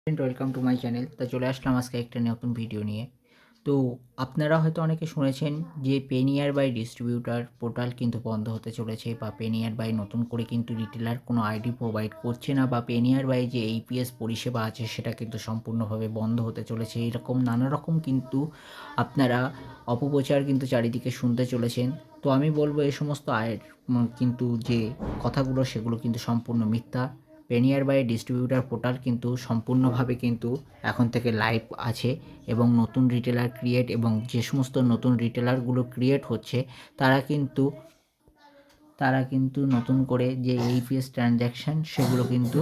Welcome to my channel. তা চলে আসলাম আজকে একটা নতুন ভিডিও নিয়ে। তো আপনারা হয়তো অনেকে শুনেছেন যে পেনিয়ার বাই ডিস্ট্রিবিউটার পোর্টাল কিন্তু বন্ধ হতে চলেছে, বা পেনিয়ার বাই নতুন করে কিন্তু রিটেলার কোনো আইডি প্রোভাইড করছে না, বা পেনিয়ার বাই যে এইপিএস পরিষেবা আছে সেটা কিন্তু সম্পূর্ণভাবে বন্ধ হতে চলেছে। এরকম নানা রকম কিন্তু আপনারা অপপ্রচার কিন্তু চারিদিকে শুনতে চলেছেন। তো আমি বলবো এই সমস্ত কিন্তু যে কথাগুলো সেগুলো কিন্তু সম্পূর্ণ মিথ্যা। পেনিয়ার বাই ডিস্ট্রিবিউটার পোর্টাল কিন্তু সম্পূর্ণভাবে কিন্তু এখন থেকে লাইভ আছে, এবং নতুন রিটেলার ক্রিয়েট এবং যে সমস্ত নতুন রিটেলারগুলো ক্রিয়েট হচ্ছে তারা কিন্তু নতুন করে যে এইপিএস ট্রানজ্যাকশান সেগুলো কিন্তু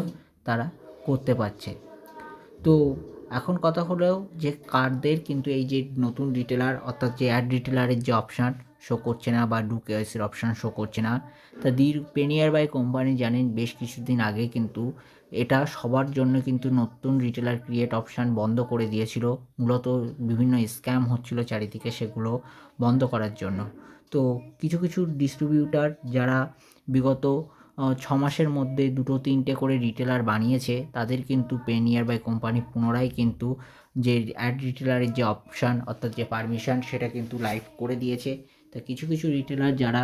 তারা করতে পারছে। তো এখন কথা হলো যে কার্ডদের কিন্তু এই যে নতুন রিটেলার অর্থাৎ যে অ্যাড রিটেলারের যে অপশান শো করছে না, বা ডু কেওয়াইসির অপশান শো করছে না। তা পেনিয়ার বাই কোম্পানি জানেন বেশ কিছুদিন আগে কিন্তু এটা সবার জন্য কিন্তু নতুন রিটেলার ক্রিয়েট অপশান বন্ধ করে দিয়েছিল। মূলত বিভিন্ন স্ক্যাম হচ্ছিল চারিদিকে, সেগুলো বন্ধ করার জন্য। তো কিছু কিছু ডিস্ট্রিবিউটার যারা বিগত 6 মাসের মধ্যে 2-3টে করে রিটেলার বানিয়েছে, তাদের কিন্তু পেনিয়ার বাই কোম্পানি পুনরায় কিন্তু যে অ্যাড রিটেলারের যে অপশান অর্থাৎ যে পারমিশন সেটা কিন্তু লাইভ করে দিয়েছে। তা কিছু কিছু রিটেলার যারা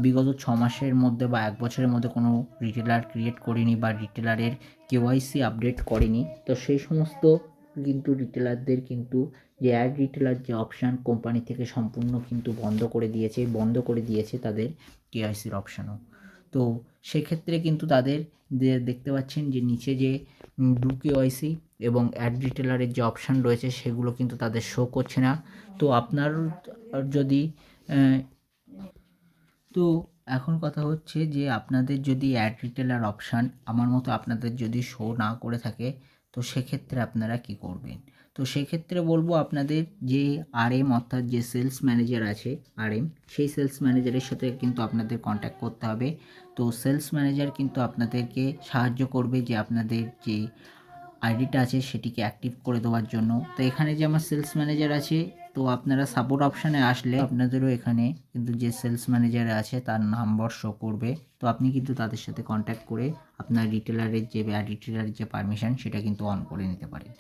বিগত 6 মাসের মধ্যে বা 1 বছরের মধ্যে কোনো রিটেলার ক্রিয়েট করেনি, বা রিটেলারের কেওয়াইসি আপডেট করেনি, তো সেই সমস্ত কিন্তু রিটেলারদের কিন্তু যে অ্যাড রিটেলার যে অপশান কোম্পানি থেকে সম্পূর্ণ কিন্তু বন্ধ করে দিয়েছে তাদের কেওয়াইসির অপশানও। তো সেক্ষেত্রে কিন্তু তাদের দেখতে পাচ্ছেন যে নিচে যে ডু কেওয়াইসি এবং অ্যাড রিটেলারের যে অপশান রয়েছে সেগুলো কিন্তু তাদের শো করছে না। তো আপনার যদি তো এখন কথা হচ্ছে যে আপনাদের যদি অ্যাড রিটেলার অপশান আমার মতো আপনাদের যদি শো না করে থাকে, তো সেক্ষেত্রে আপনারা কি করবেন? তো সেক্ষেত্রে বলবো আপনাদের যে আরএম অর্থাৎ যে সেলস ম্যানেজার আছে আরএম, সেই সেলস ম্যানেজারের সাথে কিন্তু আপনাদের কন্ট্যাক্ট করতে হবে। তো সেলস ম্যানেজার কিন্তু আপনাদেরকে সাহায্য করবে যে আপনাদের যে আইডিটা আছে সেটিকে অ্যাক্টিভ করে দেওয়ার জন্য। তো এখানে যে আমার সেলস ম্যানেজার আছে, তো আপনারা সাপোর্ট অপশানে আসলে আপনাদেরও এখানে কিন্তু যে সেলস ম্যানেজার আছে তার নাম্বার শো করবে। তো আপনি কিন্তু তাদের সাথে কন্ট্যাক্ট করে আপনার রিটেলারের যে রিটেলারের যে পারমিশন সেটা কিন্তু অন করে নিতে পারেন।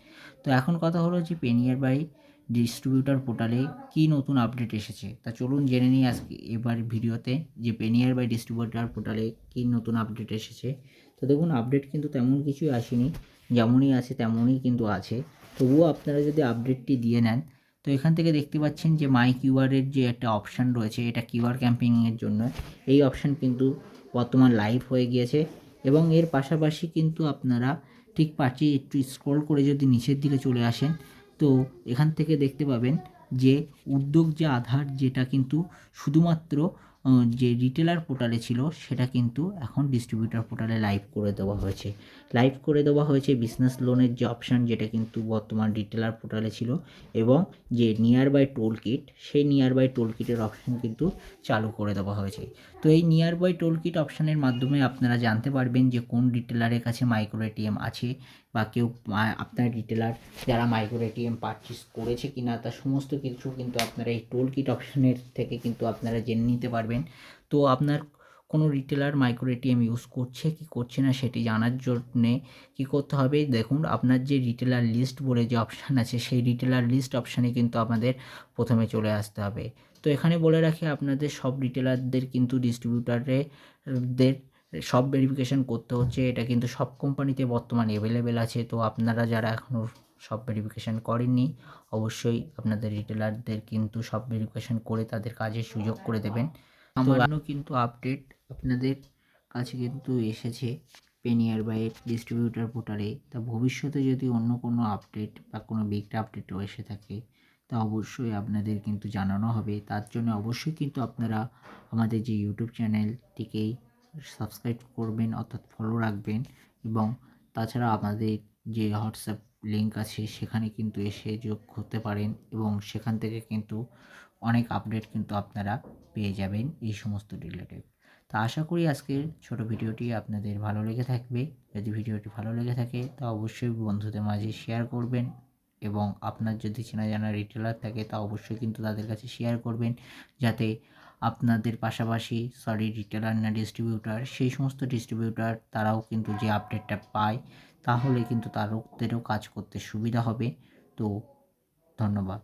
তো এখন কথা হলো যে পেনিয়ার বাই ডিস্ট্রিবিউটার পোর্টালে কী নতুন আপডেট এসেছে, তা চলুন জেনে নিই আজকে এবার ভিডিওতে যে পেনিয়ার বাই ডিস্ট্রিবিউটার পোর্টালে কী নতুন আপডেট এসেছে। তো দেখুন, আপডেট কিন্তু তেমন কিছুই আসেনি, যেমনই আছে তেমনই কিন্তু আছে। তবুও আপনারা যদি আপডেটটি দিয়ে নেন, তো এখান থেকে দেখতে পাচ্ছেন যে মাই কিউআরের যে একটা অপশান রয়েছে, এটা কিউআর ক্যাম্পেইনের জন্য এই অপশান কিন্তু বর্তমান লাইভ হয়ে গিয়েছে। এবং এর পাশাপাশি কিন্তু আপনারা ঠিক পাশে একটু স্ক্রল করে যদি নিচের দিকে চলে আসেন, তো এখান থেকে দেখতে পাবেন যে উদ্যোগ যে আধার, যেটা কিন্তু শুধুমাত্র যে রিটেলার পোর্টালে ছিল সেটা কিন্তু এখন ডিস্ট্রিবিউটার পোর্টালে লাইভ করে দেওয়া হয়েছে বিজনেস লোনের যে অপশান, যেটা কিন্তু বর্তমান রিটেলার পোর্টালে ছিল, এবং যে নিয়ার বাই টোল কিট, সেই নিয়ার বাই টোল কিটের অপশান কিন্তু চালু করে দেওয়া হয়েছে। তো এই নিয়ার বাই টোল কিট অপশানের মাধ্যমে আপনারা জানতে পারবেন যে কোন রিটেলারের কাছে মাইক্রো এটিএম আছে, বা কেউ আপনার রিটেলার যারা মাইক্রো এটিএম পারচেস করেছে কিনা, তার সমস্ত কিছু কিন্তু আপনারা এই টোল কিট অপশানের থেকে কিন্তু আপনারা জেনে নিতে পারবেন। তো আপনার কোনো রিটেলার মাইক্রো এটিএম ইউজ করছে কি করছে না সেটি জানার জন্যে কী করতে হবে, দেখুন আপনার যে রিটেলার লিস্ট বলে যে অপশান আছে, সেই রিটেলার লিস্ট অপশানে কিন্তু আমাদের প্রথমে চলে আসতে হবে। তো এখানে বলে রাখি, আপনাদের সব রিটেলারদের কিন্তু ডিস্ট্রিবিউটারদের সব ভেরিফিকেশান করতে হচ্ছে। এটা কিন্তু সব কোম্পানিতে বর্তমানে অ্যাভেলেবেল আছে। তো আপনারা যারা এখনও সব ভেরিফিকেশান করেননি, অবশ্যই আপনাদের রিটেলারদের কিন্তু সব ভেরিফিকেশান করে তাদের কাজের সুযোগ করে দেবেন। সামান্য কিন্তু আপডেট আপনাদের কাছে কিন্তু এসেছে পেনিয়ার বাই ডিস্ট্রিবিউটার পোর্টালে। তা ভবিষ্যতে যদি অন্য কোনো আপডেট বা কোনো বিগ আপডেটও এসে থাকে, তা অবশ্যই আপনাদের কিন্তু জানানো হবে। তার জন্য অবশ্যই কিন্তু আপনারা আমাদের যে ইউটিউব চ্যানেলটিকেই সাবস্ক্রাইব করবেন অর্থাৎ ফলো রাখবেন, এবং তাছাড়া আমাদের যে হোয়াটসঅ্যাপ লিঙ্ক আছে সেখানে কিন্তু এসে যোগ হতে পারেন, এবং সেখান থেকে কিন্তু অনেক আপডেট কিন্তু আপনারা পেয়ে যাবেন এই সমস্ত রিলেটেড। তা আশা করি আজকের ছোট ভিডিওটি আপনাদের ভালো লেগে থাকবে। যদি ভিডিওটি ভালো লেগে থাকে তা অবশ্যই বন্ধুদের মাঝে শেয়ার করবেন, এবং আপনার যদি চেনা জানা রিটেলার থাকে তা অবশ্যই কিন্তু তাদের কাছে শেয়ার করবেন, যাতে আপনাদের পাশাপাশি রিটেলার না ডিস্ট্রিবিউটার, সেই সমস্ত ডিস্ট্রিবিউটার তারাও কিন্তু যে আপডেটটা পায় তাহলে কিন্তু তাদেরও কাজ করতে সুবিধা হবে। তো ধন্যবাদ।